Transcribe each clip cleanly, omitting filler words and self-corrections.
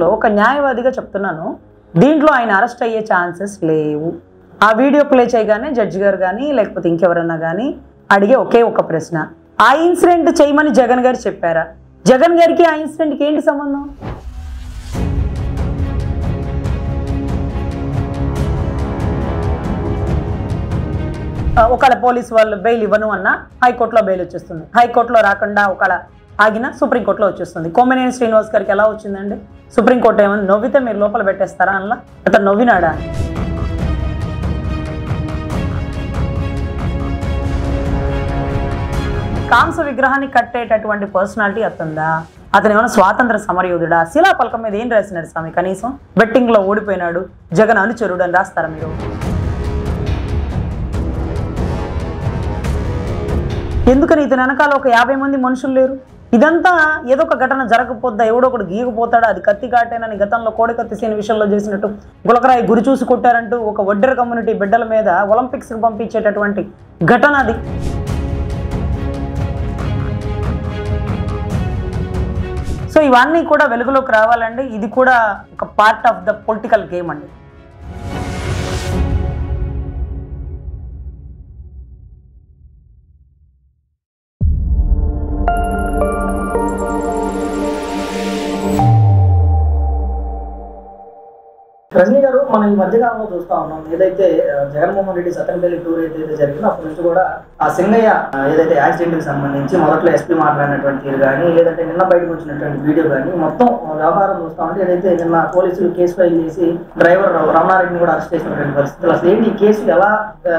ఒక న్యాయవాదిగా చెప్తున్నాను, దీంట్లో ఆయన అరెస్ట్ అయ్యే ఛాన్సెస్ లేవు. ఆ వీడియో ప్లే చేయగానే జడ్జి గారు కానీ లేకపోతే ఇంకెవరన్నా కానీ అడిగే ఒకే ఒక ప్రశ్న, ఆ ఇన్సిడెంట్ చేయమని జగన్ గారు చెప్పారా? జగన్ గారికి ఆ ఇన్సిడెంట్కి ఏంటి సంబంధం? ఒకళ్ళ పోలీసు వాళ్ళు బెయిల్ ఇవ్వను అన్నా హైకోర్టులో బెయిల్ వచ్చేస్తుంది, హైకోర్టులో రాకుండా ఒకళ్ళ ఆగిన సుప్రీంకోర్టులో వచ్చేస్తుంది. కొమ్మినేని శ్రీనివాస్ గారికి ఎలా వచ్చిందండి? సుప్రీంకోర్టు ఏమన్నా నవ్వితే మీరు లోపల పెట్టేస్తారా? అలా అతను నవ్వినాడా? కాంస విగ్రహాన్ని కట్టేటటువంటి పర్సనాలిటీ అతందా? అతను ఏమైనా స్వాతంత్ర సమరయోధుడా? శిలాపలకం మీద ఏం రాసినాడు స్వామి? కనీసం బెట్టింగ్ లో ఓడిపోయినాడు, జగన్ అనుచరుడు అని రాస్తారా మీరు? ఎందుకని ఇతని వెనకాల ఒక 50 మంది మనుషులు లేరు? ఇదంతా ఏదో ఒక ఘటన జరగకపోద్దా, ఎవడో ఒకటి గీయకపోతాడా, అది కత్తి కాటేనని గతంలో కోడికత్తి సీని విషయంలో చేసినట్టు గులకరాయి గురి చూసి కొట్టారంటూ ఒక వడ్డెర కమ్యూనిటీ బిడ్డల మీద ఒలింపిక్స్కి పంపించేటటువంటి ఘటన అది. సో ఇవన్నీ కూడా వెలుగులోకి రావాలండి. ఇది కూడా ఒక part of the political game అండి. రజనీ గారు, మనం ఈ మధ్యకాలంలో చూస్తా ఉన్నాం, ఏదైతే జగన్మోహన్ రెడ్డి సత్తెనపల్లి టూర్ ఏదైతే జరిగిందో అప్పటి నుంచి కూడా ఆ సింగయ్య ఏదైతే యాక్సిడెంట్ కి సంబంధించి మొదట్లో ఎస్పీ మాట్లాడినటువంటి తీరు కానీ, లేదంటే నిన్న బయటకు వచ్చినటువంటి వీడియో కానీ, మొత్తం వ్యవహారం చూస్తా ఉంటే ఏదైతే నిన్న పోలీసులు కేసు ఫైల్ చేసి డ్రైవర్ రమణారెడ్డిని కూడా అరెస్ట్ చేసినటువంటి పరిస్థితులు, అసలు ఏంటి ఈ కేసు ఎలా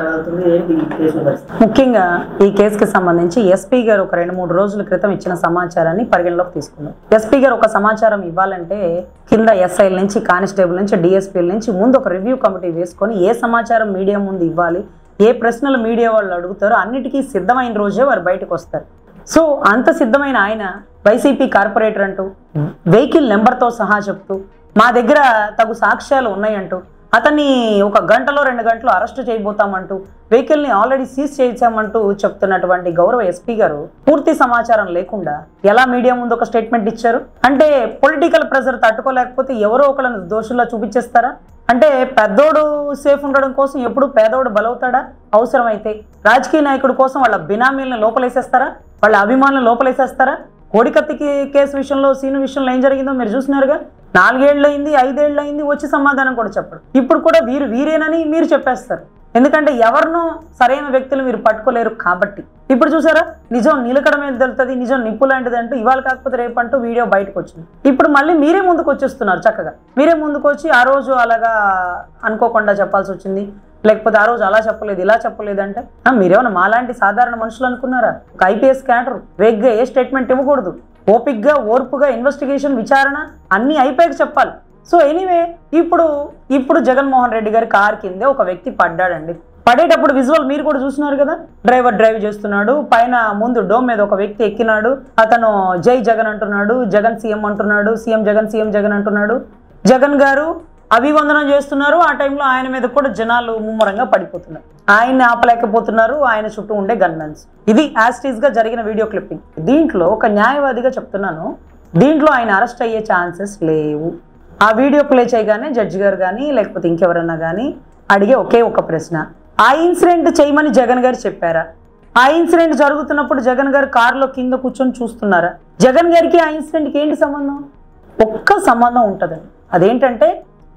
వెళ్తుంది, ఏంటి ఈ కేసు పరిస్థితి? ముఖ్యంగా ఈ కేసుకి సంబంధించి ఎస్పీ గారు ఒక 2-3 రోజుల క్రితం ఇచ్చిన సమాచారాన్ని పరిగణలోకి తీసుకున్నారు. ఎస్పీ గారు ఒక సమాచారం ఇవ్వాలంటే కింద ఎస్ఐల నుంచి, కానిస్టేబుల్ నుంచి, డిఎస్పీల నుంచి ముందు ఒక రివ్యూ కమిటీ వేసుకొని ఏ సమాచారం మీడియా ముందు ఇవ్వాలి, ఏ ప్రశ్నలు మీడియా వాళ్ళు అడుగుతారో అన్నిటికీ సిద్ధమైన రోజే వారు బయటకు వస్తారు. సో అంత సిద్ధమైన ఆయన వైసీపీ కార్పొరేటర్ అంటూ వెహికల్ నెంబర్తో సహా చెప్తూ మా దగ్గర తగు సాక్ష్యాలు ఉన్నాయంటూ అతన్ని 1 గంటలో 2 గంటలో అరెస్ట్ చేయబోతామంటూ వెహికల్ని ఆల్రెడీ సీజ్ చేయించామంటూ చెప్తున్నటువంటి గౌరవ ఎస్పీ గారు పూర్తి సమాచారం లేకుండా ఎలా మీడియా ముందు ఒక స్టేట్మెంట్ ఇచ్చారు? అంటే పొలిటికల్ ప్రెజర్ తట్టుకోలేకపోతే ఎవరో ఒకళ్ళని దోషుల్లో చూపించేస్తారా? అంటే పెద్దోడు సేఫ్ ఉండడం కోసం ఎప్పుడు పేదోడు బలవుతాడా? అవసరమైతే రాజకీయ నాయకుడి కోసం వాళ్ళ బినామీలను లోపలేసేస్తారా? వాళ్ళ అభిమానులను లోపలేసేస్తారా? కోడికత్తికి కేసు విషయంలో, సీను విషయంలో ఏం జరిగిందో మీరు చూసినారుగా. 4 ఏళ్ళు అయింది, 5 ఏళ్ళు అయింది, వచ్చి సమాధానం కూడా చెప్పరు. ఇప్పుడు కూడా వీరేనని మీరు చెప్పేస్తారు. ఎందుకంటే ఎవరినో సరైన వ్యక్తులు మీరు పట్టుకోలేరు కాబట్టి. ఇప్పుడు చూసారా, నిజం నిలకడ మీద తెలుస్తుంది, నిజం నిప్పు లాంటిది అంటూ ఇవాళ కాకపోతే రేపు అంటూ వీడియో బయటకు వచ్చింది. ఇప్పుడు మళ్ళీ మీరే ముందుకు వచ్చేస్తున్నారు. చక్కగా మీరే ముందుకు వచ్చి ఆ రోజు అలాగా అనుకోకుండా చెప్పాల్సి వచ్చింది, లేకపోతే ఆ రోజు అలా చెప్పలేదు, ఇలా చెప్పలేదు అంటే మీరేమన్నా మాలాంటి సాధారణ మనుషులు అనుకున్నారా? ఒక ఐపీఎస్ క్యాడర్ వేగ్గా ఏ స్టేట్మెంట్ ఇవ్వకూడదు, ఓపిక్గా ఓర్పుగా ఇన్వెస్టిగేషన్ విచారణ అన్నీ అయిపోయాక చెప్పాలి. సో ఎనీవే, ఇప్పుడు జగన్మోహన్ రెడ్డి గారి కార్ కిందే ఒక వ్యక్తి పడ్డాడండి. పడేటప్పుడు విజువల్ మీరు కూడా చూస్తున్నారు కదా. డ్రైవర్ డ్రైవ్ చేస్తున్నాడు, పైన ముందు డోమ్ మీద ఒక వ్యక్తి ఎక్కినాడు, అతను జై జగన్ అంటున్నాడు, జగన్ సీఎం అంటున్నాడు, సీఎం జగన్ అంటున్నాడు. జగన్ గారు అభివందనం చేస్తున్నారు. ఆ టైంలో ఆయన మీద కూడా జనాలు ముమ్మరంగా పడిపోతున్నారు, ఆయన్ని ఆపలేకపోతున్నారు, ఆయన చుట్టూ ఉండే గన్మెన్స్. ఇది యాస్టీస్ గా జరిగిన వీడియో క్లిప్పింగ్. దీంట్లో ఒక న్యాయవాదిగా చెప్తున్నాను, దీంట్లో ఆయన అరెస్ట్ అయ్యే ఛాన్సెస్ లేవు. ఆ వీడియో ప్లే చేయగానే జడ్జి గారు కానీ లేకపోతే ఇంకెవరన్నా కానీ అడిగే ఒకే ఒక ప్రశ్న, ఆ ఇన్సిడెంట్ చేయమని జగన్ గారు చెప్పారా? ఆ ఇన్సిడెంట్ జరుగుతున్నప్పుడు జగన్ గారు కారులో కింద కూర్చొని చూస్తున్నారా? జగన్ గారికి ఆ ఇన్సిడెంట్కి ఏంటి సంబంధం? ఒక్క సంబంధం ఉంటుందండి. అదేంటంటే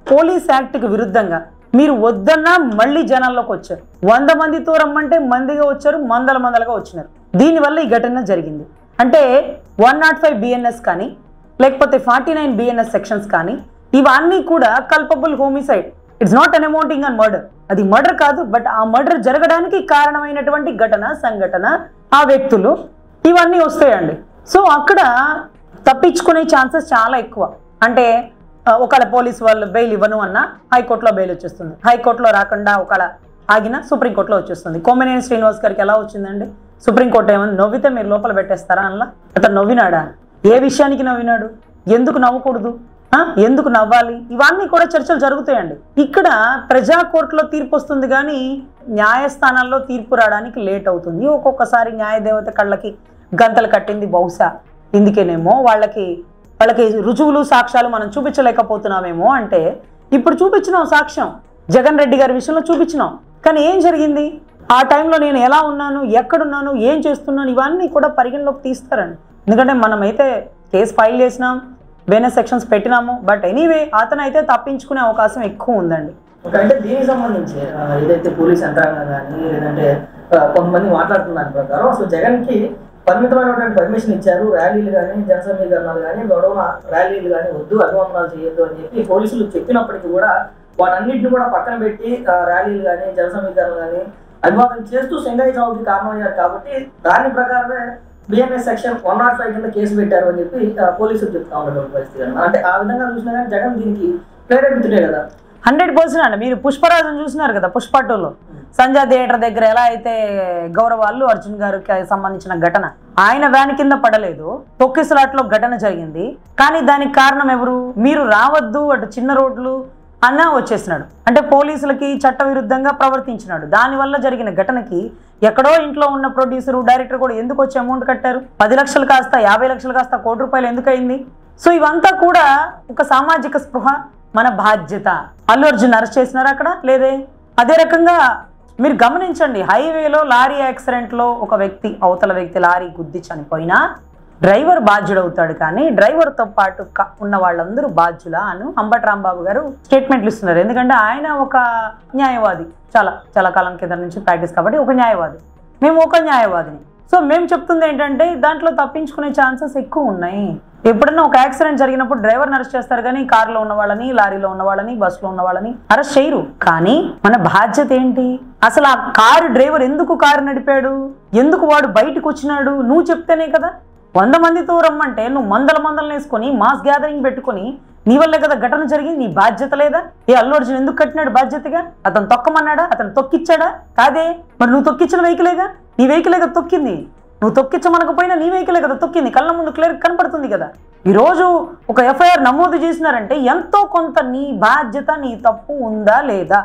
పోలీస్ యాక్ట్కి విరుద్ధంగా మీరు వద్దన్నా మళ్ళీ జనాల్లోకి వచ్చారు. 100 మందితో రమ్మంటే మందిగా వచ్చారు, మందలుగా వచ్చినారు. దీనివల్ల ఈ ఘటన జరిగింది. అంటే 105 BNS కానీ లేకపోతే 49 BNS సెక్షన్స్ కానీ ఇవన్నీ కూడా culpable homicide. It's not an amounting and murder. అది మర్డర్ కాదు, బట్ ఆ మర్డర్ జరగడానికి కారణమైనటువంటి సంఘటన, ఆ వ్యక్తులు, ఇవన్నీ వస్తాయండి. సో అక్కడ తప్పించుకునే ఛాన్సెస్ చాలా ఎక్కువ. అంటే ఒకళ్ళ పోలీసు వాళ్ళు బెయిల్ ఇవ్వను అన్నా హైకోర్టులో బెయిల్ వచ్చేస్తుంది, హైకోర్టులో రాకుండా ఒకళ్ళ ఆగిన సుప్రీంకోర్టులో వచ్చేస్తుంది. కొమ్మినేని శ్రీనివాస్ గారికి ఎలా వచ్చిందండి? సుప్రీంకోర్టు ఏమన్నా నవ్వితే మీరు లోపల పెట్టేస్తారా? అలా అతను నవ్వినాడా? ఏ విషయానికి నవ్వినాడు? ఎందుకు నవ్వకూడదు, ఎందుకు నవ్వాలి? ఇవన్నీ కూడా చర్చలు జరుగుతాయండి. ఇక్కడ ప్రజా కోర్టులో తీర్పు వస్తుంది కానీ న్యాయస్థానాల్లో తీర్పు రావడానికి లేట్ అవుతుంది. ఒక్కొక్కసారి న్యాయదేవత కళ్ళకి గంతలు కట్టింది బహుశా ఇందుకేనేమో వాళ్ళకి వాళ్ళకి రుజువులు సాక్ష్యాలు మనం చూపించలేకపోతున్నామేమో అంటే ఇప్పుడు చూపించినాం సాక్ష్యం, జగన్ రెడ్డి గారి విషయంలో చూపించినాం. కానీ ఏం జరిగింది, ఆ టైంలో నేను ఎలా ఉన్నాను, ఎక్కడున్నాను, ఏం చేస్తున్నాను, ఇవన్నీ కూడా పరిగణలోకి తీస్తారండి. ఎందుకంటే మనమైతే కేసు ఫైల్ చేసినాం, బేనస్ సెక్షన్స్ పెట్టినాము, బట్ ఎనీవే అతను అయితే తప్పించుకునే అవకాశం ఎక్కువ ఉందండి. అంటే దీనికి సంబంధించి ఏదైతే పోలీస్ యంత్రాంగం కానీ లేదంటే కొంతమంది మాట్లాడుతున్న దాని ప్రకారం అసలు జగన్కి పరిమితమైనటువంటి పర్మిషన్ ఇచ్చారు, ర్యాలీలు కానీ జన సమీకరణాలు కానీ గొడవ ర్యాలీలు కానీ వద్దు, అభివందనాలు చేయొద్దు అని చెప్పి పోలీసులు చెప్పినప్పటికీ కూడా వాటన్నిటిని కూడా పక్కన పెట్టి ర్యాలీలు కానీ జన సమీకరణలు కానీ అభివాదం చేస్తూ సింగయ్య చావుకి కారణమయ్యారు. కాబట్టి దాని ప్రకారమే బిఎన్ఎస్ సెక్షన్ 105 కింద కేసు పెట్టారు అని చెప్పి పోలీసులు చెప్తా ఉన్నటువంటి పరిస్థితి. అంటే ఆ విధంగా చూసినా కానీ జగన్ దీనికి ప్రేరేపితుడే కదా. 100% అండి. మీరు పుష్పరాజును చూసినారు కదా, పుష్ప 2లో సంజయ్ థియేటర్ దగ్గర ఎలా అయితే గౌరవాళ్ళు అర్జున్ గారికి సంబంధించిన ఘటన, ఆయన వ్యాన్ కింద పడలేదు, తొక్కిసలాట్లో ఘటన జరిగింది. కానీ దానికి కారణం ఎవరు? మీరు రావద్దు, అటు చిన్న రోడ్లు అన్నా వచ్చేసినాడు. అంటే పోలీసులకి చట్టవిరుద్ధంగా ప్రవర్తించినాడు. దానివల్ల జరిగిన ఘటనకి ఎక్కడో ఇంట్లో ఉన్న ప్రొడ్యూసరు, డైరెక్టర్ కూడా ఎందుకు వచ్చి అమౌంట్ కట్టారు? 10 లక్షలు కాస్త 50 లక్షలు కాస్త ₹1 కోటి ఎందుకు అయింది? సో ఇవంతా కూడా ఒక సామాజిక స్పృహ, మన బాధ్యత. అల్లు అర్జున్ అరెస్ట్ చేసినారు అక్కడ లేదే. అదే రకంగా మీరు గమనించండి, హైవేలో లారీ యాక్సిడెంట్లో ఒక వ్యక్తి, అవతల వ్యక్తి లారీ గుద్ది చనిపోయినా డ్రైవర్ బాధ్యుడవుతాడు, కానీ డ్రైవర్తో పాటు ఉన్న వాళ్ళందరూ బాధ్యులా అని అంబటి రాంబాబు గారు స్టేట్మెంట్లు ఇస్తున్నారు. ఎందుకంటే ఆయన ఒక న్యాయవాది, చాలా కాలం కింద నుంచి ప్రాక్టీస్ కాబట్టి ఒక న్యాయవాది, మేము ఒక న్యాయవాదిని. సో మేము చెప్తుంది ఏంటంటే దాంట్లో తప్పించుకునే ఛాన్సెస్ ఎక్కువ ఉన్నాయి. ఎప్పుడన్నా ఒక యాక్సిడెంట్ జరిగినప్పుడు డ్రైవర్ని అరెస్ట్ చేస్తారు, కానీ కారులో ఉన్న వాళ్ళని, లారీలో ఉన్న వాళ్ళని, బస్సులో ఉన్న వాళ్ళని అరెస్ట్ చేయరు. కానీ మన బాధ్యత ఏంటి? అసలు ఆ కారు డ్రైవర్ ఎందుకు కారు నడిపాడు, ఎందుకు వాడు బయటకు వచ్చినాడు, నువ్వు చెప్తేనే కదా. 100 మందితో రమ్మంటే నువ్వు మందలు వేసుకొని మాస్ గ్యాదరింగ్ పెట్టుకొని నీ వల్లే కదా ఘటన జరిగింది. నీ బాధ్యత లేదా? అల్లు అర్జున్ ఎందుకు కట్టినాడు బాధ్యతగా? అతను తొక్కమన్నాడా? అతను తొక్కిచ్చాడా? కాదే. మరి నువ్వు తొక్కించిన వెహికలేగా, నీ వెహికలే కదా తొక్కింది. నువ్వు తొక్కించమనకపోయినా నీ వెహికలే కదా తొక్కింది, కళ్ళ ముందు క్లియర్ కనపడుతుంది కదా. ఈరోజు ఒక ఎఫ్ఐఆర్ నమోదు చేసినారంటే ఎంతో కొంత నీ బాధ్యత, నీ తప్పు ఉందా లేదా?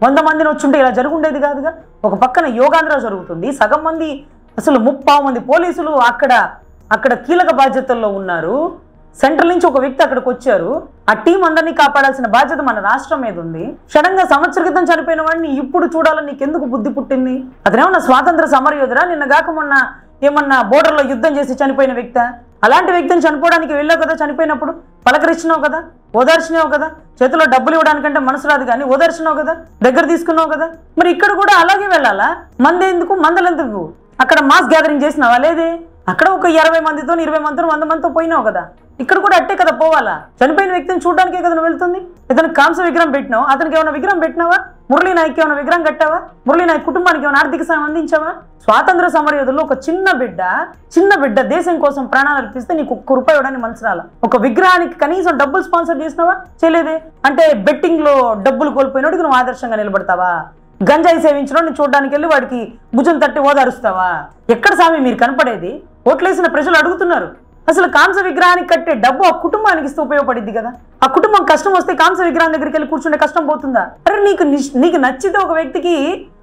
100 మందిని వచ్చుంటే ఇలా జరుగుండేది కాదుగా. ఒక పక్కన యోగాంధ్ర జరుగుతుంది, సగం మంది, అసలు 30 మంది పోలీసులు అక్కడ కీలక బాధ్యతల్లో ఉన్నారు. సెంట్రల్ నుంచి ఒక వ్యక్తి అక్కడికి వచ్చారు. ఆ టీం అందరినీ కాపాడాల్సిన బాధ్యత మన రాష్ట్రం మీద ఉంది. సడన్గా సంవత్సర క్రితం చనిపోయిన వాడిని ఇప్పుడు చూడాలని నీకెందుకు బుద్ధి పుట్టింది? అతనేమన్నా స్వాతంత్ర సమరయోధురా? నిన్న గాక మొన్న ఏమన్నా బోర్డర్లో యుద్ధం చేసి చనిపోయిన వ్యక్తి? అలాంటి వ్యక్తిని చనిపోవడానికి వెళ్ళావు కదా, చనిపోయినప్పుడు పలకరించినావు కదా, ఓదార్చినావు కదా, చేతిలో డబ్బులు ఇవ్వడానికంటే మనసు రాదు కానీ ఓదార్చినావు కదా, దగ్గర తీసుకున్నావు కదా. మరి ఇక్కడ కూడా అలాగే వెళ్ళాలా? మందెందుకు, మందలెందుకు? అక్కడ మాస్ గ్యాదరింగ్ చేసినావా? లేదే. అక్కడ ఒక 20 మందితో, 20 మందితో, 100 మందితో పోయినావు కదా. ఇక్కడ కూడా అట్టే కదా పోవాలా? చనిపోయిన వ్యక్తిని చూడడానికే కదా నువ్వు వెళ్తుంది. ఇతనికి కాంస విగ్రహం పెట్టినావు, అతనికి ఏమైనా విగ్రహం పెట్టినావా? మురళీ నాయక్ ఏమైనా విగ్రహం కట్టావా? మురళీ నాయక్ కుటుంబానికి ఏమైనా ఆర్థిక సాయం అందించావా? స్వాతంత్ర సమరయోధుల్లో ఒక చిన్న బిడ్డ దేశం కోసం ప్రాణాలు అర్పిస్తే నీకు ₹1 ఇవ్వడానికి మనసు రాలా. ఒక విగ్రహానికి కనీసం డబ్బులు స్పాన్సర్ చేసినావా? చేయలేదే. అంటే బెట్టింగ్ లో డబ్బులు కోల్పోయినోడికి నువ్వు ఆదర్శంగా నిలబడతావా? గంజాయి సేవించడం చూడడానికి వెళ్ళి వాడికి భుజం తట్టి ఓదారుస్తావా? ఎక్కడ స్వామి మీరు కనపడేది? ఓట్లేసిన ప్రజలు అడుగుతున్నారు. అసలు కాంస విగ్రహానికి కట్టే డబ్బు ఆ కుటుంబానికి ఇస్తే ఉపయోగపడింది కదా. ఆ కుటుంబం కష్టం వస్తే కాంస విగ్రహం దగ్గరికి వెళ్ళి కూర్చుంటే కష్టం పోతుందా? అరే నీకు నచ్చితే ఒక వ్యక్తికి,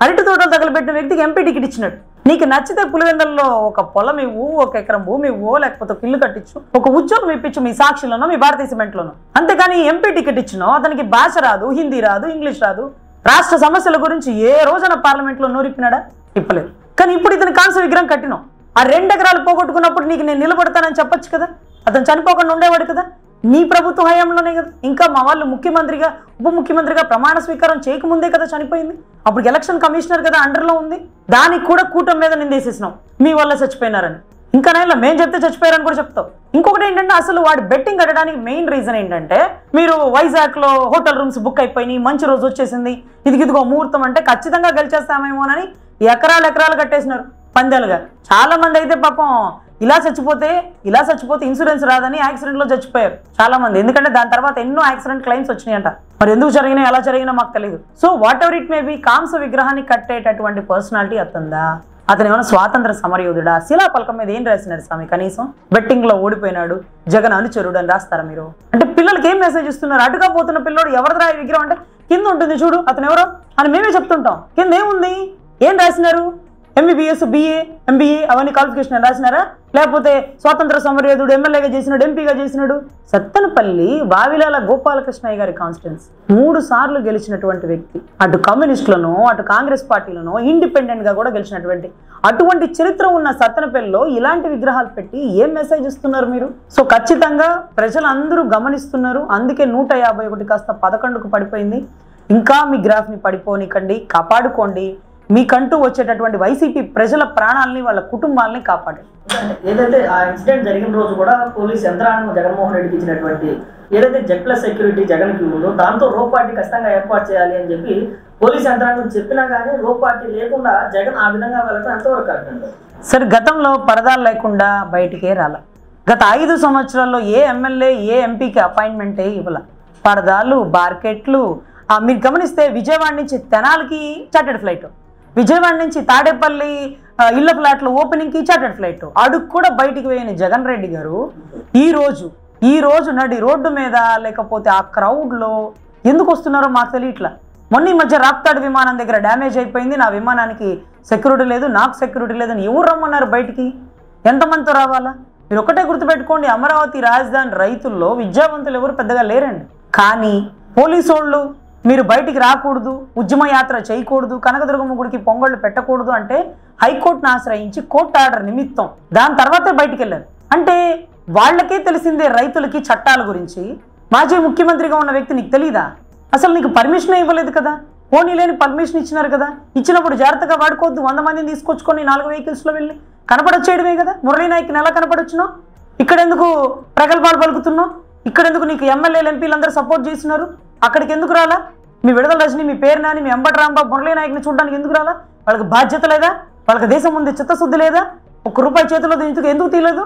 అరటి తోటలు తగలబెట్టిన వ్యక్తికి ఎంపీ టికెట్ ఇచ్చినట్టు, నీకు నచ్చితే పులివెందల్లో ఒక పొలం ఇవ్వు, 1 ఎకరం భూమి ఇవ్వు, లేకపోతే ఒక ఇల్లు కట్టించు, ఒక ఉద్యోగం ఇప్పించు మీ సాక్షిలోనో మీ భారతీయ సిమెంట్లోనో. అంతేగాని ఎంపీ టికెట్ ఇచ్చినో అతనికి భాష రాదు, హిందీ రాదు, ఇంగ్లీష్ రాదు, రాష్ట్ర సమస్యల గురించి ఏ రోజున పార్లమెంట్లో నోరిప్పినాడా? ఇప్పలేదు. కానీ ఇప్పుడు ఇతను కాంస విగ్రహం కట్టినాం. ఆ 2 ఎకరాలు పోగొట్టుకున్నప్పుడు నీకు నేను నిలబడతానని చెప్పొచ్చు కదా. అతను చనిపోకుండా ఉండేవాడు కదా. నీ ప్రభుత్వ హయాంలోనే కదా. ఇంకా మా వాళ్ళు ముఖ్యమంత్రిగా, ఉప ముఖ్యమంత్రిగా ప్రమాణ స్వీకారం చేయకముందే కదా చనిపోయింది. అప్పుడు ఎలక్షన్ కమిషనర్ కదా అండర్లో ఉంది. దానికి కూడా కూటమి మీద నిందేసేసినాం, మీ వల్ల చచ్చిపోయినారని. ఇంకా నేను మేము చెప్తే చచ్చిపోయారని కూడా చెప్తావు. ఇంకొకటి ఏంటంటే, అసలు వాడు బెట్టింగ్ కట్టడానికి మెయిన్ రీజన్ ఏంటంటే, మీరు వైజాగ్లో హోటల్ రూమ్స్ బుక్ అయిపోయినాయి, మంచి రోజు వచ్చేసింది, ఇదిగో ముహూర్తం అంటే ఖచ్చితంగా గెలిచేస్తామేమోనని ఎకరాలు కట్టేసినారు పందేలుగా. చాలా మంది అయితే పాపం ఇలా చచ్చిపోతే ఇన్సూరెన్స్ రాదని యాక్సిడెంట్లో చచ్చిపోయారు చాలా మంది. ఎందుకంటే దాని తర్వాత ఎన్నో యాక్సిడెంట్ క్లైమ్స్ వచ్చినాయంట. మరి ఎందుకు జరిగినా, ఎలా జరిగినా మాకు తెలియదు. So whatever it may be, కాంస విగ్రహాన్ని కట్టేటటువంటి పర్సనాలిటీ అతందా? అతను ఏమైనా స్వాతంత్ర సమరయోధుడా? శిలాపలకం మీద ఏం రాసినాడు స్వామి? కనీసం బెట్టింగ్ లో ఓడిపోయినాడు, జగన్ అనుచరుడు అని రాస్తారా మీరు? అంటే పిల్లలకి ఏం మెసేజ్ ఇస్తున్నారు? అటుగా పోతున్న పిల్లోడు ఎవరిదా ఈ విగ్రహం అంటే కింద ఉంటుంది చూడు అతను ఎవరో అని మేమే చెప్తుంటాం. కింద ఏముంది, ఏం రాసినారు? ఎంబీబీఎస్, BA, MBA అవన్నీ క్వాలిఫికేషన్ రాసినారా? లేకపోతే స్వాతంత్ర సమరయోధుడు, ఎమ్మెల్యేగా చేసినాడు, ఎంపీగా చేసినాడు? సత్తెనపల్లి వావిలాల గోపాలకృష్ణయ్య గారి కాన్స్టిట్యున్సీ 3 సార్లు గెలిచినటువంటి వ్యక్తి. అటు కమ్యూనిస్టులను, అటు కాంగ్రెస్ పార్టీలను, ఇండిపెండెంట్గా కూడా గెలిచినటువంటి అటువంటి చరిత్ర ఉన్న సత్తెనపల్లిలో ఇలాంటి విగ్రహాలు పెట్టి ఏం మెసేజ్ ఇస్తున్నారు మీరు? సో ఖచ్చితంగా ప్రజలందరూ గమనిస్తున్నారు. అందుకే 151 కాస్త 11కు పడిపోయింది. ఇంకా మీ గ్రాఫ్ని పడిపోనికండి, కాపాడుకోండి. మీకంటూ వచ్చేటటువంటి వైసీపీ ప్రజల ప్రాణాలని, వాళ్ళ కుటుంబాలని కాపాడండి. ఏదైతే ఆ ఇన్సిడెంట్ జరిగిన రోజు కూడా పోలీస్ యంత్రాంగం జగన్మోహన్ రెడ్డికి ఇచ్చినటువంటి ఏదైతే Z+ సెక్యూరిటీ జగన్కి ఉందో దాంతో రో పార్టీ ఖచ్చితంగా ఏర్పాటు చేయాలి అని చెప్పి పోలీస్ యంత్రాంగం చెప్పినా కానీ రో పార్టీ లేకుండా జగన్ ఆ విధంగా వెళ్ళటం ఎంతవరకు కరెక్ట్ అండి? సరే, గతంలో పరదాలు లేకుండా బయటికే రాల. గత 5 సంవత్సరాల్లో ఏ ఎమ్మెల్యే, ఏ ఎంపీకి అపాయింట్మెంటే ఇవ్వాల. పరదాలు, బార్కెట్లు. మీరు గమనిస్తే విజయవాడ నుంచి తెనాలికి చార్టెడ్ ఫ్లైట్, విజయవాడ నుంచి తాడేపల్లి ఇళ్ల ఫ్లాట్లు ఓపెనింగ్కి చార్టెడ్ ఫ్లైట్. అడుగు కూడా బయటికి పోయిన జగన్ రెడ్డి గారు ఈ రోజు నడి రోడ్డు మీద లేకపోతే ఆ క్రౌడ్లో ఎందుకు వస్తున్నారో మాకు తెలియట్లా. మొన్న ఈ మధ్య రాప్తాడు విమానం దగ్గర డ్యామేజ్ అయిపోయింది, నా విమానానికి సెక్యూరిటీ లేదు, నాకు సెక్యూరిటీ లేదని ఎవరు రమ్మన్నారు బయటికి? ఎంతమందితో రావాలా? మీరు ఒకటే గుర్తుపెట్టుకోండి, అమరావతి రాజధాని రైతుల్లో విద్యావంతులు ఎవరు పెద్దగా లేరండి. కానీ పోలీసు వాళ్ళు మీరు బయటికి రాకూడదు, ఉద్యమ యాత్ర చేయకూడదు, కనకదుర్గమ్మ గుడికి పొంగళ్ళు పెట్టకూడదు అంటే హైకోర్టును ఆశ్రయించి కోర్టు ఆర్డర్ నిమిత్తం దాని తర్వాతే బయటికి వెళ్ళారు. అంటే వాళ్ళకే తెలిసిందే రైతులకి చట్టాల గురించి. మాజీ ముఖ్యమంత్రిగా ఉన్న వ్యక్తి నీకు తెలీదా? అసలు నీకు పర్మిషన్ ఇవ్వలేదు కదా, పోనీ లేని పర్మిషన్ ఇచ్చినారు కదా. ఇచ్చినప్పుడు జాగ్రత్తగా వాడుకోవద్దు. 100 మందిని తీసుకొచ్చుకొని 4 వెహికల్స్లో వెళ్ళి కనపడొచ్చేయడమే కదా. మురళీ నాయక్ని ఎలా కనపడొచ్చినావు? ఇక్కడెందుకు ప్రగల్భాలు పలుకుతున్నావు? ఇక్కడెందుకు నీకు ఎమ్మెల్యేలు, ఎంపీలు అందరూ సపోర్ట్ చేస్తున్నారు? అక్కడికి ఎందుకు రాలా? మీ విడుదల రజని, మీ పేరు నాని, మీ అంబటి రాంబాబు, మురళీ నాయక్ని చూడడానికి ఎందుకు రాలా? వాళ్ళకి బాధ్యత లేదా? వాళ్ళకి దేశం ముందు చిత్తశుద్ధి లేదా? ₹1 చేతిలో ఎందుకు తీయలేదు?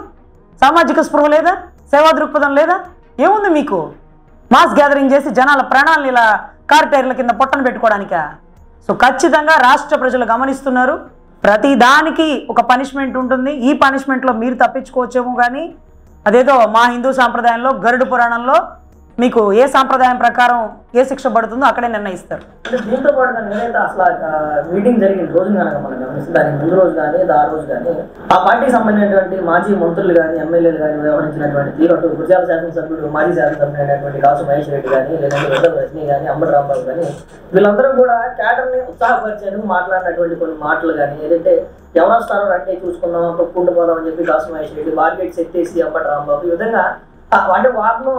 సామాజిక స్పృహ లేదా? సేవా దృక్పథం లేదా? ఏముంది మీకు? మాస్ గ్యాదరింగ్ చేసి జనాల ప్రాణాలను ఇలా కార్ టైర్ల కింద పొట్టను పెట్టుకోవడానికా? సో ఖచ్చితంగా రాష్ట్ర ప్రజలు గమనిస్తున్నారు. ప్రతి దానికి ఒక పనిష్మెంట్ ఉంటుంది. ఈ పనిష్మెంట్లో మీరు తప్పించుకోవచ్చేమో, కానీ అదేదో మా హిందూ సాంప్రదాయంలో గరుడు పురాణంలో మీకు ఏ సాంప్రదాయం ప్రకారం ఏ శిక్ష పడుతుందో అక్కడే నిర్ణయిస్తారు. అంటే దీంతో పాటు ఏదైతే అసలు మీటింగ్ జరిగిన రోజు కనుక మనం గమనిస్తే దానికి ముందు రోజు కానీ ఆ రోజు కానీ ఆ పార్టీకి సంబంధించినటువంటి మాజీ మంత్రులు కానీ, ఎమ్మెల్యేలు కానీ వ్యవహరించినటువంటి తీరు, అటు గుజరాల శాసనసభ్యుడు, మాజీ శాసనసభ్యుడు అయినటువంటి కాసు మహేష్ రెడ్డి కానీ, లేదంటే విడుదల రజనీ కానీ, అంబటి రాంబాబు కానీ, వీళ్ళందరూ కూడా క్యాడర్ని ఉత్సాహపరిచేందుకు మాట్లాడినటువంటి కొన్ని మాటలు కానీ, ఏదైతే ఎవరు వస్తారో అంటే చూసుకున్నాం, తొక్కుంటూ పోదాం అని చెప్పి కాసు మహేష్ రెడ్డి, బార్గెట్స్ ఎత్తేసి అంబటి రాంబాబు, ఈ విధంగా అంటే వాటిలో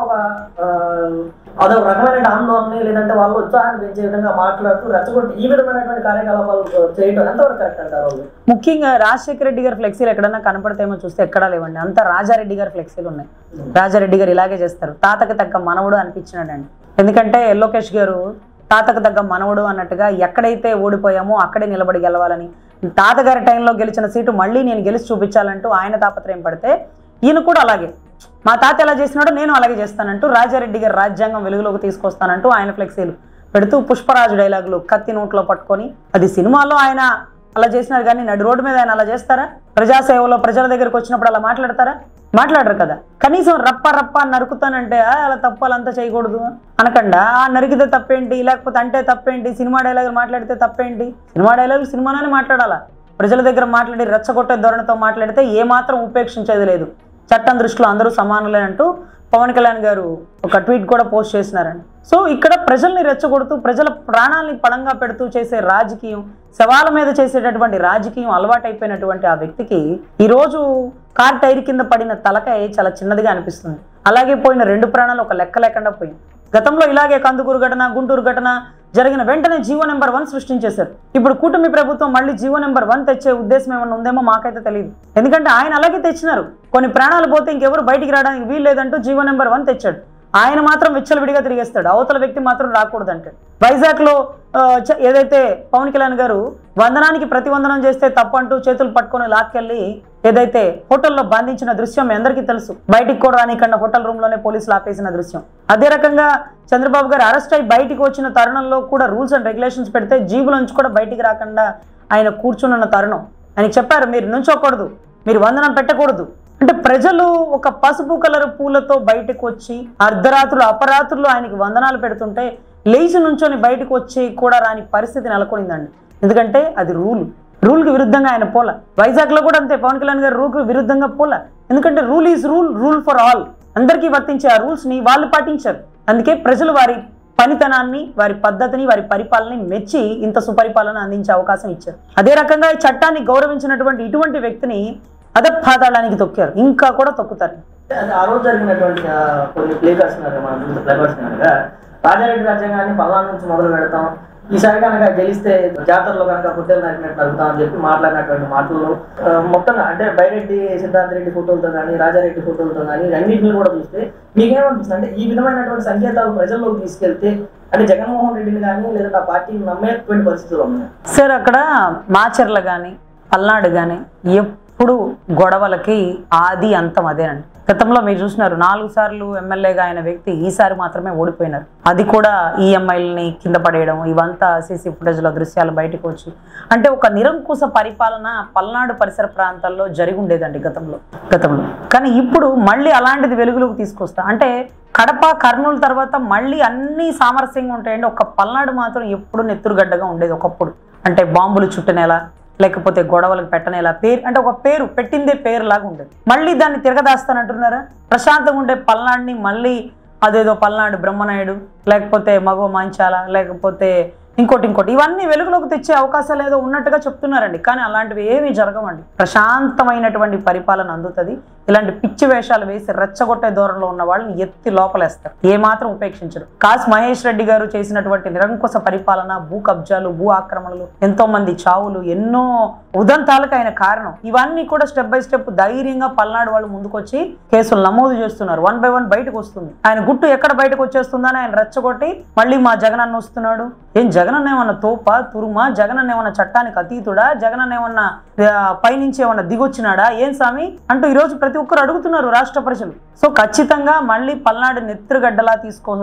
అదొక రకమైన ఆందోళన లేదంటే వాళ్ళు ఉత్సాహాన్ని పెంచే విధంగా మాట్లాడుతూ రెచ్చగొట్టి ఈ విధమైనటువంటి కార్యకలాపాలు చేయడం ఎంతవరకు కరెక్ట్ అంటారు? ముఖ్యంగా రాజశేఖర రెడ్డి గారి ఫ్లెక్సీలు ఎక్కడన్నా కనపడతామో చూస్తే ఎక్కడా లేవండి. అంతా రాజారెడ్డి గారి ఫ్లెక్సీలు ఉన్నాయి. రాజారెడ్డి గారు ఇలాగే చేస్తారు. తాతకు తగ్గ మనవడు అనిపించినాడండి. ఎందుకంటే లోకేష్ గారు తాతకు తగ్గ మనవడు అన్నట్టుగా ఎక్కడైతే ఓడిపోయామో అక్కడే నిలబడి గెలవాలని, తాతగారి టైంలో గెలిచిన సీటు మళ్ళీ నేను గెలిచి చూపించాలంటూ ఆయన తాపత్రయం పడితే ఈయన కూడా అలాగే మా తాత ఎలా చేసినాడో నేను అలాగే చేస్తానంటూ రాజారెడ్డి గారు రాజ్యాంగం వెలుగులోకి తీసుకొస్తానంటూ ఆయన ఫ్లెక్సీలు పెడుతూ పుష్పరాజు డైలాగులు కత్తి నోట్లో పట్టుకొని, అది సినిమాలో ఆయన అలా చేసినారు కానీ నడి రోడ్డు మీద ఆయన అలా చేస్తారా? ప్రజాసేవలో ప్రజల దగ్గరికి వచ్చినప్పుడు అలా మాట్లాడతారా? మాట్లాడరు కదా. కనీసం రప్ప నరుకుతానంటే అలా తప్పు అలా అంతా చేయకూడదు అనకుండా నరికితే తప్పేంటి, లేకపోతే అంటే తప్పేంటి, సినిమా డైలాగులు మాట్లాడితే తప్పేంటి? సినిమా డైలాగులు సినిమాలోనే మాట్లాడాలా. ప్రజల దగ్గర మాట్లాడి రెచ్చగొట్టే ధోరణితో మాట్లాడితే ఏమాత్రం ఉపేక్షించేది లేదు. చట్టం దృష్టిలో అందరూ సమానులే అంటూ పవన్ కళ్యాణ్ గారు ఒక ట్వీట్ కూడా పోస్ట్ చేసినారండి. సో ఇక్కడ ప్రజల్ని రెచ్చగొడుతూ ప్రజల ప్రాణాలని పడంగా పెడుతూ చేసే రాజకీయం, శవాల మీద చేసేటటువంటి రాజకీయం అలవాటైపోయినటువంటి ఆ వ్యక్తికి ఈరోజు కార్ టైర్ కింద పడిన తలకాయ చాలా చిన్నదిగా అనిపిస్తుంది. అలాగే పోయిన 2 ప్రాణాలు ఒక లెక్క లేకుండా పోయింది. గతంలో ఇలాగే కందుకూరు ఘటన, గుంటూరు ఘటన జరిగిన వెంటనే జీవో నెంబర్ 1 సృష్టించేశారు. ఇప్పుడు కూటమి ప్రభుత్వం మళ్ళీ జీవో నెంబర్ 1 తెచ్చే ఉద్దేశం ఏమన్నా ఉందేమో మాకైతే తెలియదు. ఎందుకంటే ఆయన అలాగే తెచ్చినారు. కొన్ని ప్రాణాలు పోతే ఇంకెవరు బయటికి రావడానికి వీలు లేదంటూ జీవో నెంబర్ 1 తెచ్చాడు. ఆయన మాత్రం విచ్చలవిడిగా తిరిగేస్తాడు, అవతల వ్యక్తి మాత్రం రాకూడదంటాడు. వైజాగ్లో ఏదైతే పవన్ కళ్యాణ్ గారు వందనానికి ప్రతివందనం చేస్తే తప్పంటూ చేతులు పట్టుకొని లాక్కెళ్ళి ఏదైతే హోటల్లో బంధించిన దృశ్యం మీ అందరికీ తెలుసు. బయటికి కూడా రానికన్నా హోటల్ రూమ్లోనే పోలీసులు ఆపేసిన దృశ్యం. అదే రకంగా చంద్రబాబు గారు అరెస్ట్ అయి బయటికి వచ్చిన తరుణంలో కూడా రూల్స్ అండ్ రెగ్యులేషన్స్ పెడితే జీబుల నుంచి కూడా బయటికి రాకుండా ఆయన కూర్చున్న తరుణం. ఆయనకి చెప్పారు, మీరు నుంచోకూడదు, మీరు వందనం పెట్టకూడదు. అంటే ప్రజలు ఒక పసుపు కలర్ పూలతో బయటకు వచ్చి అర్ధరాత్రులు అపరాత్రులు ఆయనకి వందనాలు పెడుతుంటే లేచి నుంచొని బయటకు వచ్చి కూడా రాని పరిస్థితి నెలకొనిందండి. ఎందుకంటే అది రూల్కి విరుద్ధంగా ఆయన పోల. వైజాగ్లో కూడా అంతే, పవన్ కళ్యాణ్ గారు రూల్కి విరుద్ధంగా పోల. ఎందుకంటే rule is rule, rule for all. అందరికీ వర్తించే ఆ రూల్స్ని వాళ్ళు పాటించారు. అందుకే ప్రజలు వారి పనితనాన్ని, వారి పద్ధతిని, వారి పరిపాలనని మెచ్చి ఇంత సుపరిపాలన అందించే అవకాశం ఇచ్చారు. అదే రకంగా ఈ చట్టాన్ని గౌరవించినటువంటి ఇటువంటి వ్యక్తిని అధపాతాళానికి తొక్కారు, ఇంకా కూడా తొక్కుతారు. ఆ రోజు జరిగినటువంటి కొన్ని ప్లేకార్డ్స్ రాజారెడ్డి రాజ్యాంగాన్ని పల్నాడు నుంచి మొదలు పెడతాం, ఈసారి కనుక గెలిస్తే జాతరలో కనుక పుట్టెలు నరికినట్టు నడుపుతాం అని చెప్పి మాట్లాడినటువంటి మాటలు మొత్తం అంటే బైరెడ్డి సిద్ధార్థ రెడ్డి ఫోటోలతో కానీ రాజారెడ్డి ఫోటోలతో కానీ అన్నింటిని కూడా చూస్తే మీకేమనిపిస్తుంది? అంటే ఈ విధమైనటువంటి సంకేతాలు ప్రజల్లోకి తీసుకెళ్తే అంటే జగన్మోహన్ రెడ్డిని కానీ లేదంటే ఆ పార్టీని నమ్మేటువంటి పరిస్థితులు ఉన్నాయి సార్. అక్కడ మాచర్ల కానీ పల్నాడు కానీ ఎప్పుడు గొడవలకి ఆది అంతం అదేనండి. గతంలో మీరు చూసినారు 4 సార్లు ఎమ్మెల్యేగా అయిన వ్యక్తి ఈసారి మాత్రమే ఓడిపోయినారు. అది కూడా ఈఎంఐలని కింద పడేయడం, ఇవంతా సీసీ ఫుటేజ్లో దృశ్యాలు బయటకు వచ్చి, అంటే ఒక నిరంకుశ పరిపాలన పల్నాడు పరిసర ప్రాంతాల్లో జరిగి ఉండేదండి గతంలో. కానీ ఇప్పుడు మళ్ళీ అలాంటిది వెలుగులోకి తీసుకొస్తా అంటే కడప కర్నూలు తర్వాత మళ్ళీ అన్ని సామరస్యంగా ఉంటాయండి. ఒక పల్నాడు మాత్రం ఎప్పుడు నెత్తురుగడ్డగా ఉండేది ఒకప్పుడు. అంటే బాంబులు చుట్టనేలా, లేకపోతే గొడవలకు పెట్టనేలా, పేరు అంటే ఒక పేరు పెట్టిందే పేరు లాగా ఉండేది. మళ్ళీ దాన్ని తిరగదాస్తానంటున్నారా? ప్రశాంతంగా ఉండే పల్నాడుని మళ్ళీ అదేదో పల్నాడు బ్రహ్మనాయుడు, లేకపోతే మగో మంచాల, లేకపోతే ఇంకోటి ఇవన్నీ వెలుగులోకి తెచ్చే అవకాశాలు ఏదో ఉన్నట్టుగా చెప్తున్నారండి. కానీ అలాంటివి ఏమీ జరగవండి. ప్రశాంతమైనటువంటి పరిపాలన అందుతుంది. ఇలాంటి పిచ్చి వేషాలు వేసి రెచ్చగొట్టే దూరంలో ఉన్న వాళ్ళని ఎత్తి లోపలేస్తారు, ఏమాత్రం ఉపేక్షించరు. కాసు మహేష్ రెడ్డి గారు చేసినటువంటి నిరంకుశ పరిపాలన, భూ కబ్జాలు, భూ ఆక్రమణలు, ఎంతో మంది చావులు, ఎన్నో ఉదంతాలకు ఆయన కారణం. ఇవన్నీ కూడా స్టెప్ బై స్టెప్ ధైర్యంగా పల్నాడు వాళ్ళు ముందుకొచ్చి కేసులు నమోదు చేస్తున్నారు. 1 by 1 బయటకు వస్తుంది. ఆయన గుట్టు ఎక్కడ బయటకు వచ్చేస్తుందని ఆయన రెచ్చగొట్టి మళ్ళీ మా జగన్ అన్న వస్తున్నాడు. ఏం జగన్ అన్న ఏమన్నా తోపా తురుమా? జగన్ అన్న ఏమన్నా చట్టానికి అతీతుడా? జగన్ అన్న ఏమన్నా పైనుంచి ఏమన్నా దిగొచ్చినాడా? ఏం స్వామి అంటూ ఈరోజు ప్రతి ఒక్కరు అడుగుతున్నారు రాష్ట్ర ప్రజలు. సో ఖచ్చితంగా మళ్ళీ పల్నాడు నెత్తురుగడ్డలా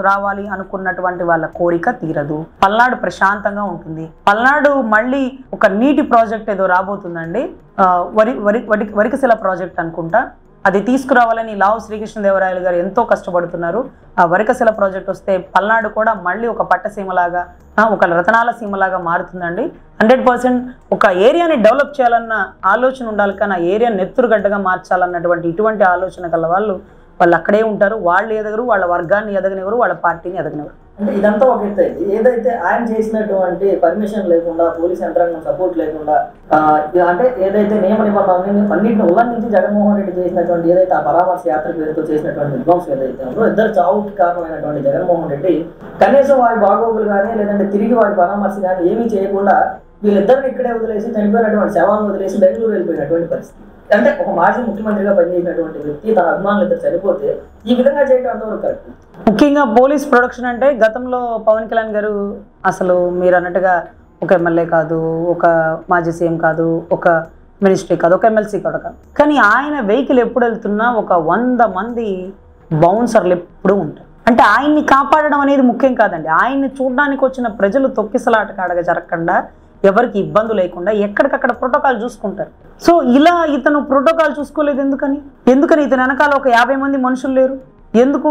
రావాలి అనుకున్నటువంటి వాళ్ళ కోరిక తీరదు. పల్నాడు ప్రశాంతంగా ఉంటుంది. పల్నాడు మళ్ళీ ఒక నీటి ప్రాజెక్ట్ ఏదో రాబోతుందండి, వరికశిల ప్రాజెక్ట్ అనుకుంటా. అది తీసుకురావాలని లావు శ్రీకృష్ణదేవరాయలు గారు ఎంతో కష్టపడుతున్నారు. ఆ వరికశిల ప్రాజెక్ట్ వస్తే పల్నాడు కూడా మళ్ళీ ఒక పట్టసీమలాగా, ఒక రతనాల సీమలాగా మారుతుందండి. 100% ఒక ఏరియాని డెవలప్ చేయాలన్న ఆలోచన ఉండాలి, కానీ ఆ ఏరియా నెత్తురుగడ్డగా మార్చాలన్నటువంటి ఇటువంటి ఆలోచన గల వాళ్ళు అక్కడే ఉంటారు. వాళ్ళు ఎదగరు, వాళ్ళ వర్గాన్ని ఎదగనివ్వరు, వాళ్ళ పార్టీని ఎదగనివ్వరు. అంటే ఇదంతా ఒక ఎత్తు అయితే ఏదైతే ఆయన చేసినటువంటి పర్మిషన్ లేకుండా, పోలీస్ యంత్రాంగం సపోర్ట్ లేకుండా, అంటే ఏదైతే నియమ నిబంధనలు అన్నింటిని ఉల్లంఘించి జగన్మోహన్ రెడ్డి చేసినటువంటి ఏదైతే ఆ పరామర్శ యాత్ర పేరుతో చేసినటువంటి విధ్వంసం ఏదైతే ఉందో, ఇద్దరు చావుకి కారణమైనటువంటి జగన్మోహన్ రెడ్డి కనీసం వారి బాగోగులు కానీ లేదంటే తిరిగి వారి పరామర్శ కానీ ఏమీ చేయకుండా వీళ్ళిద్దరిని ఇక్కడే వదిలేసి, చనిపోయినటువంటి శవాలను వదిలేసి బెంగళూరు వెళ్ళిపోయినటువంటి పరిస్థితి. అంటే ఒక మాజీ ముఖ్యమంత్రిగా పనిచేసినటువంటి వ్యక్తి తన అభిమానులు ఇద్దరు చనిపోతే ఈ విధంగా చేయడం అంతవరకు కరెక్ట్. ముఖ్యంగా పోలీస్ ప్రొడక్షన్ అంటే గతంలో పవన్ కళ్యాణ్ గారు అసలు మీరు అన్నట్టుగా ఒక ఎమ్మెల్యే కాదు, ఒక మాజీ సీఎం కాదు, ఒక మినిస్ట్రీ కాదు, ఒక ఎమ్మెల్సీ కాదు. కానీ ఆయన వెహికల్ ఎప్పుడు వెళ్తున్నా ఒక 100 మంది బౌన్సర్లు ఎప్పుడూ ఉంటారు. అంటే ఆయన్ని కాపాడడం అనేది ముఖ్యం కాదండి. ఆయన్ని చూడడానికి వచ్చిన ప్రజలు తొక్కిసలాట కాడగా జరగకుండా, ఎవరికి ఇబ్బంది లేకుండా ఎక్కడికక్కడ ప్రోటోకాల్ చూసుకుంటారు. సో ఇలా ఇతను ప్రోటోకాల్ చూసుకోలేదు. ఎందుకని ఇతను వెనకాల ఒక 50 మంది మనుషులు లేరు? ఎందుకు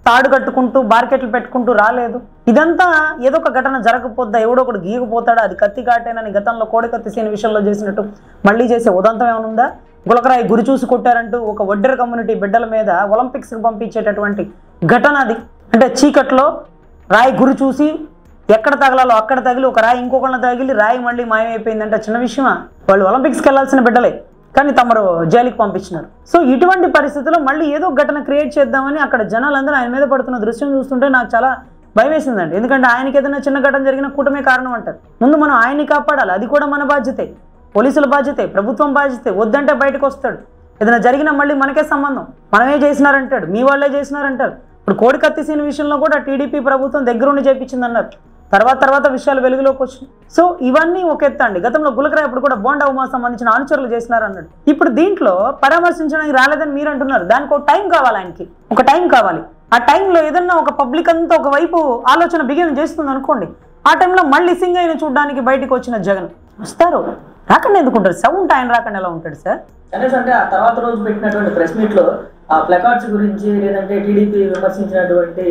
తాడు కట్టుకుంటూ బార్కెట్లు పెట్టుకుంటూ రాలేదు? ఇదంతా ఏదో ఒక ఘటన జరగకపోద్దా, ఎవడో ఒకటి గీకపోతాడా, అది కత్తి కాటేనని గతంలో కోడికత్తి సీని విషయంలో చేసినట్టు మళ్ళీ చేసే ఉదంతం ఏమైనా ఉందా? గులకరాయి గురి చూసి కొట్టారంటూ ఒక ఒడ్డెర కమ్యూనిటీ బిడ్డల మీద ఒలింపిక్స్కి పంపించేటటువంటి ఘటన అది. అంటే చీకట్లో రాయి గురి చూసి ఎక్కడ తగలాలో అక్కడ తగిలి, ఒక రాయి ఇంకొకళ్ళని తగిలి రాయి మళ్ళీ మాయమైపోయిందంటే చిన్న విషయమా? వాళ్ళు ఒలింపిక్స్కి వెళ్ళాల్సిన బిడ్డలే, కానీ తమరు జైలుకి పంపించినారు. సో ఇటువంటి పరిస్థితుల్లో మళ్ళీ ఏదో ఘటన క్రియేట్ చేద్దామని అక్కడ జనాలందరూ ఆయన మీద పడుతున్న దృశ్యం చూస్తుంటే నాకు చాలా భయం వేసిందండి. ఎందుకంటే ఆయనకి ఏదైనా చిన్న ఘటన జరిగిన కూటమే కారణం అంటారు. ముందు మనం ఆయన్ని కాపాడాలి, అది కూడా మన బాధ్యతే, పోలీసుల బాధ్యతే, ప్రభుత్వం బాధ్యతే. వద్దంటే బయటకు వస్తాడు. ఏదైనా జరిగినా మళ్ళీ మనకే సంబంధం, మనమే చేసినారంటాడు, మీ వాళ్ళే చేసినారంటారు. ఇప్పుడు కోడికత్తి సీన్ విషయంలో కూడా టీడీపీ ప్రభుత్వం దగ్గరుండి చేయించిందన్నారు. తర్వాత విషయాలు వెలుగులోకి వచ్చినాయి. సో ఇవన్నీ ఒక ఎత్తు అండి. గతంలో గులకరాయి అప్పుడు కూడా బోండా ఉమా సంబంధించిన అనుచరులు చేసినారు అన్నాడు. ఇప్పుడు దీంట్లో పరామర్శించడానికి రాలేదని మీరు అంటున్నారు. దానికి ఒక టైం కావాలి, ఆయనకి ఒక టైం కావాలి. ఆ టైంలో ఏదన్నా ఒక పబ్లిక్ అంతా ఒకవైపు ఆలోచన బిగిన్ చేస్తుంది అనుకోండి, ఆ టైంలో మళ్ళీ సింగ్ అయిన చూడడానికి బయటకు వచ్చిన జగన్ వస్తారు. రాకండి ఎందుకుంటారు? సౌండ్ ఆయన రాకండి ఎలా ఉంటాడు సార్? కనీసం అంటే ఆ తర్వాత రోజు పెట్టినటువంటి ప్రెస్ మీట్ లో ఆ ప్లకార్డ్స్ గురించి లేదంటే టీడీపీ విమర్శించినటువంటి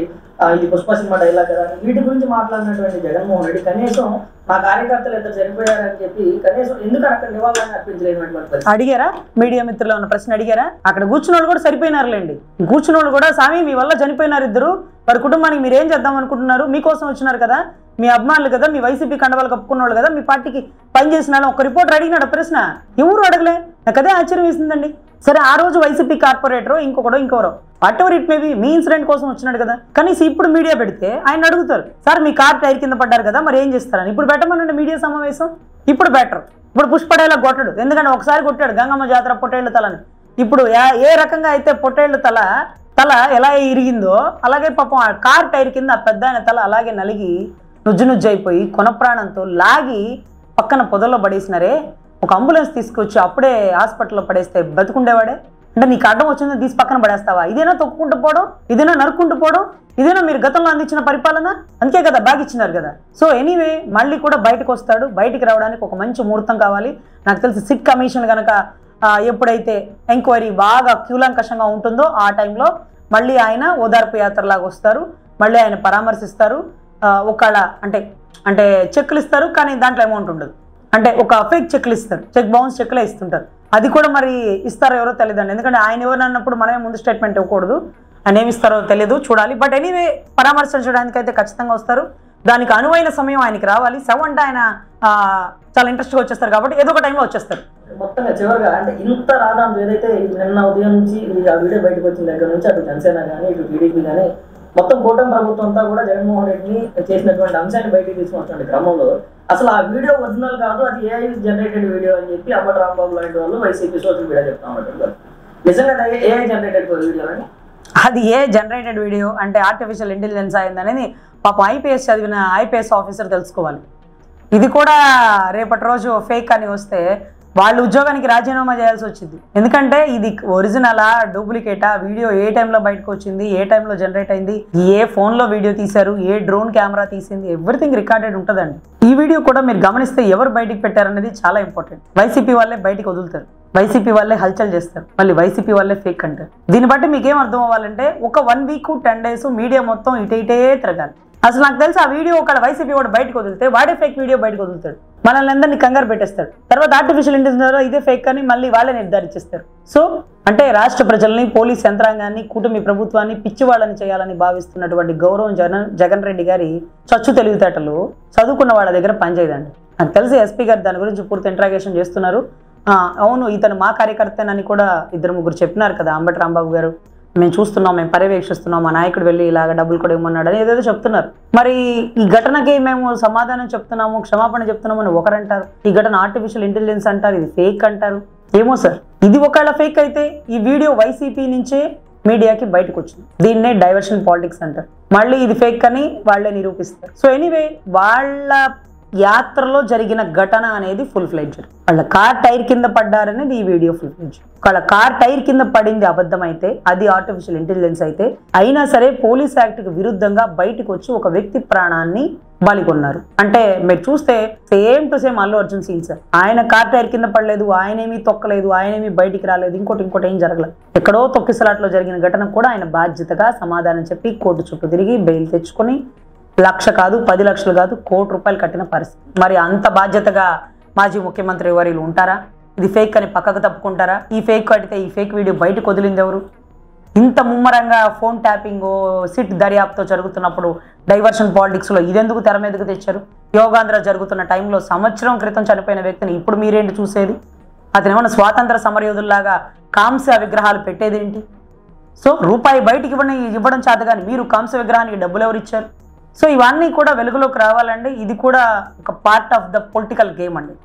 ఇది పుష్ప సినిమా డైలాగ్ కదా వీటి గురించి మాట్లాడినటువంటి జగన్మోహన్ రెడ్డి కనీసం మా కార్యకర్తలు ఇద్దరు చనిపోయారని చెప్పి కనీసం ఎందుకు అక్కడ నివాళులను అర్పించలేనటువంటి అడిగారా? మీడియా మిత్రులు ఉన్న ప్రశ్న అడిగారా? అక్కడ కూర్చున్న వాళ్ళు కూడా సరిపోయినారులేండి. కూర్చున్న వాళ్ళు కూడా స్వామి మీ వల్ల చనిపోయినారు ఇద్దరు, వారి కుటుంబానికి మీరు ఏం చేద్దాం అనుకుంటున్నారు, మీకోసం వచ్చినారు కదా, మీ అభిమానులు కదా, మీ వైసీపీ కండవాళ్ళు కప్పుకున్న వాళ్ళు కదా, మీ పార్టీకి పనిచేసిన ఒక రిపోర్టర్ అడిగినాడు ప్రశ్న. ఎవరు అడగలే. నాకు అదే ఆశ్చర్యం వేసిందండి. సరే ఆ రోజు వైసీపీ కార్పొరేటరో ఇంకొకరో వాట్ ఎవర్ ఇట్ మేబీ మీ ఇన్సిడెంట్ కోసం వచ్చినాడు కదా, కనీసం ఇప్పుడు మీడియా పెడితే ఆయన అడుగుతారు సార్ మీ కార్ టైర్ కింద పడ్డారు కదా మరి ఏం చేస్తారని. ఇప్పుడు పెట్టమనండి మీడియా సమావేశం. ఇప్పుడు బెటర్. ఇప్పుడు పుష్పడేలా కొట్టాడు, ఎందుకంటే ఒకసారి కొట్టాడు గంగమ్మ జాతర పొట్టేళ్ల తలని. ఇప్పుడు ఏ రకంగా అయితే పొట్టేళ్ల తల ఎలా ఇరిగిందో అలాగే పాపం ఆ కార్ టైర్ కింద పెద్ద ఆయన తల అలాగే నలిగి నుజ్జు అయిపోయి కొన ప్రాణంతో లాగి పక్కన పొదల్లో పడేసినారే. ఒక అంబులెన్స్ తీసుకొచ్చి అప్పుడే హాస్పిటల్లో పడేస్తే బతుకుండేవాడే. అంటే నీకు అడ్డం వచ్చిందని తీసి పక్కన పడేస్తావా? ఇదేనా తొక్కుకుంటూ పోవడం, ఇదేనా నరుక్కుంటూ పోవడం, ఇదేనా మీరు గతంలో అందించిన పరిపాలన? అందుకే కదా బ్యాగ్ ఇచ్చినారు కదా. సో ఎనీవే మళ్ళీ కూడా బయటకు వస్తాడు. బయటికి రావడానికి ఒక మంచి ముహూర్తం కావాలి. నాకు తెలిసి సిట్ కమిషన్ కనుక ఎప్పుడైతే ఎంక్వైరీ బాగా క్యూలంకషంగా ఉంటుందో ఆ టైంలో మళ్ళీ ఆయన ఓదార్పు యాత్రలాగా వస్తారు. మళ్ళీ ఆయన పరామర్శిస్తారు. ఒకళ్ళ అంటే చెక్లు ఇస్తారు కానీ దాంట్లో అమౌంట్ ఉండదు. అంటే ఒక ఫేక్ చెక్లు ఇస్తారు, చెక్ బౌన్స్ చెక్లే ఇస్తుంటారు. అది కూడా మరి ఇస్తారో ఎవరో తెలియదండి. ఎందుకంటే ఆయన ఎవరు అన్నప్పుడు మనమే ముందు స్టేట్మెంట్ ఇవ్వకూడదు. ఆయన ఏమి ఇస్తారో తెలియదు, చూడాలి. బట్ ఎనీవే పరామర్శించడానికి అయితే ఖచ్చితంగా వస్తారు. దానికి అనువైన సమయం ఆయనకి రావాలి. అంటే ఆయన చాలా ఇంట్రెస్ట్గా వచ్చేస్తారు కాబట్టి ఏదో ఒక టైంలో వచ్చేస్తారు. మొత్తంగా చివరిగా అంటే ఇంత రాదాం ఏదైతే నిన్న ఉదయం నుంచి ఆ వీడియో బయటకు వచ్చిన దగ్గర నుంచి అటు జనసేన కానీ ఇటు టీడీపీ కానీ మొత్తం కూటమి ప్రభుత్వం అంతా కూడా జగన్మోహన్ రెడ్డిని చేసినటువంటి అంశాన్ని బయటకు తీసుకొచ్చినటువంటి క్రమంలో అసలు ఆ వీడియో ఒరిజినల్ కాదు, అది ఏఐ జనరేటెడ్ వీడియో అని చెప్పి అంబటి రాంబాబు లాంటి వాళ్ళు వైసీపీ సోషల్ మీడియా చెప్తా ఉంటారు. నిజంగా ఏఐ జనరేటెడ్ వీడియో అని? అది ఏ జనరేటెడ్ వీడియో అంటే ఆర్టిఫిషియల్ ఇంటెలిజెన్స్ అయిందనేది పాపం ఐపీఎస్ చదివిన ఐపీఎస్ ఆఫీసర్ తెలుసుకోవాలి. ఇది కూడా రేపటి రోజు ఫేక్ అని వస్తే వాళ్ళు ఉద్యోగానికి రాజీనామా చేయాల్సి వచ్చింది. ఎందుకంటే ఇది ఒరిజినలా డూప్లికేటా, వీడియో ఏ టైంలో బయటకు వచ్చింది, ఏ టైంలో జనరేట్ అయింది, ఏ ఫోన్లో వీడియో తీశారు, ఏ డ్రోన్ కెమెరా తీసింది, ఎవ్రీథింగ్ రికార్డెడ్ ఉంటుందండి. ఈ వీడియో కూడా మీరు గమనిస్తే ఎవరు బయటికి పెట్టారనేది చాలా ఇంపార్టెంట్. వైసీపీ వాళ్ళే బయటికి వదులుతారు, వైసీపీ వాళ్ళే హల్చల్ చేస్తారు, మళ్ళీ వైసీపీ వాళ్ళే ఫేక్ అంటారు. దీన్ని బట్టి మీకేం అర్థం అవ్వాలంటే ఒక 1 వీక్ 10 days మీడియా మొత్తం ఇటే తిరగాలి. అసలు నాకు తెలిసి ఆ వీడియో ఒక వైసీపీ వాడు బయటకు వదిలితే వాడే ఫేక్ వీడియో బయటకు వదులుతాడు, మనల్ని అందరినీ కంగారు పెట్టేస్తాడు. తర్వాత ఆర్టిఫిషియల్ ఇంటెలిజెన్స్ ఇదే ఫేక్ అని మళ్ళీ వాళ్ళే నిర్ధారించేస్తారు. సో అంటే రాష్ట్ర ప్రజల్ని, పోలీస్ యంత్రాంగాన్ని, కూటమి ప్రభుత్వాన్ని పిచ్చివాళ్ళని చేయాలని భావిస్తున్నటువంటి గౌరవం జగన్ రెడ్డి గారి చచ్చు తెలివితేటలు చదువుకున్న వాళ్ళ దగ్గర పనిచేయదండి. నాకు తెలిసి ఎస్పీ గారు దాని గురించి పూర్తి ఇంట్రాగేషన్ చేస్తున్నారు. అవును ఇతను మా కార్యకర్తనని కూడా 2-3 చెప్పినారు కదా. అంబటి రాంబాబు గారు మేము చూస్తున్నాం, మేము పర్యవేక్షిస్తున్నాం, మా నాయకుడు వెళ్ళి ఇలాగ డబ్బులు కూడా ఇవ్వమన్నాడు అని ఏదేదో చెప్తున్నారు. మరి ఈ ఘటనకి మేము సమాధానం చెప్తున్నాము, క్షమాపణ చెప్తున్నాము అని ఒకరంటారు, ఈ ఘటన ఆర్టిఫిషియల్ ఇంటెలిజెన్స్ అంటారు, ఇది ఫేక్ అంటారు. ఏమో సార్, ఇది ఒకవేళ ఫేక్ అయితే ఈ వీడియో వైసీపీ నుంచే మీడియాకి బయటకు వచ్చింది. దీన్నే డైవర్షన్ పాలిటిక్స్ అంటారు. మళ్ళీ ఇది ఫేక్ అని వాళ్ళే నిరూపిస్తారు. సో ఎనీవే వాళ్ళ యాత్రలో జరిగిన ఘటన అనేది ఫుల్ ఫ్లెడ్జ్డ్. వాళ్ళ కార్ టైర్ కింద పడ్డారనేది ఈ వీడియో ఫుల్ ఫ్లెడ్జ్డ్. వాళ్ళ కార్ టైర్ కింద పడింది అబద్ధం అయితే, అది ఆర్టిఫిషియల్ ఇంటెలిజెన్స్ అయితే, అయినా సరే పోలీస్ యాక్ట్కి విరుద్ధంగా బయటకు వచ్చి ఒక వ్యక్తి ప్రాణాన్ని బలికొన్నారు. అంటే మీరు చూస్తే same to same Allu Arjun scene sir. ఆయన కార్ టైర్ కింద పడలేదు, ఆయనేమీ తొక్కలేదు, ఆయనేమీ బయటికి రాలేదు, ఇంకోటి ఏం జరగలేదు. ఎక్కడో తొక్కిసలాట్లో జరిగిన ఘటన కూడా ఆయన బాధ్యతగా సమాధానం చెప్పి కోర్టు చుట్టూ తిరిగి బెయిల్ తెచ్చుకొని 1,00,000 కాదు 10 లక్షలు కాదు ₹1 కోటి కట్టిన పరిస్థితి. మరి అంత బాధ్యతగా మాజీ ముఖ్యమంత్రి ఎవరు ఉంటారా? ఇది ఫేక్ అని పక్కకు తప్పుకుంటారా? ఈ ఫేక్ కడితే ఈ ఫేక్ వీడియో బయటకు వదిలింది ఎవరు? ఇంత ముమ్మరంగా ఫోన్ ట్యాపింగ్ సిట్ దర్యాప్తుతో జరుగుతున్నప్పుడు డైవర్షన్ పాలిటిక్స్లో ఇదెందుకు తెర మీదకు తెచ్చారు? యోగాంధ్ర జరుగుతున్న టైంలో సంవత్సరం క్రితం చనిపోయిన వ్యక్తిని ఇప్పుడు మీరేంటి చూసేది? అతను ఏమన్నా స్వాతంత్ర సమరయోధుల్లాగా కాంస్య విగ్రహాలు పెట్టేదేంటి? సో రూపాయి బయటికి ఇవ్వడం చేత కానీ మీరు కాంస్య విగ్రహానికి డబ్బులు ఎవరు ఇచ్చారు? సో ఇవన్నీ కూడా వెలుగులోకి రావాలండి. ఇది కూడా ఒక part of the political game అండి.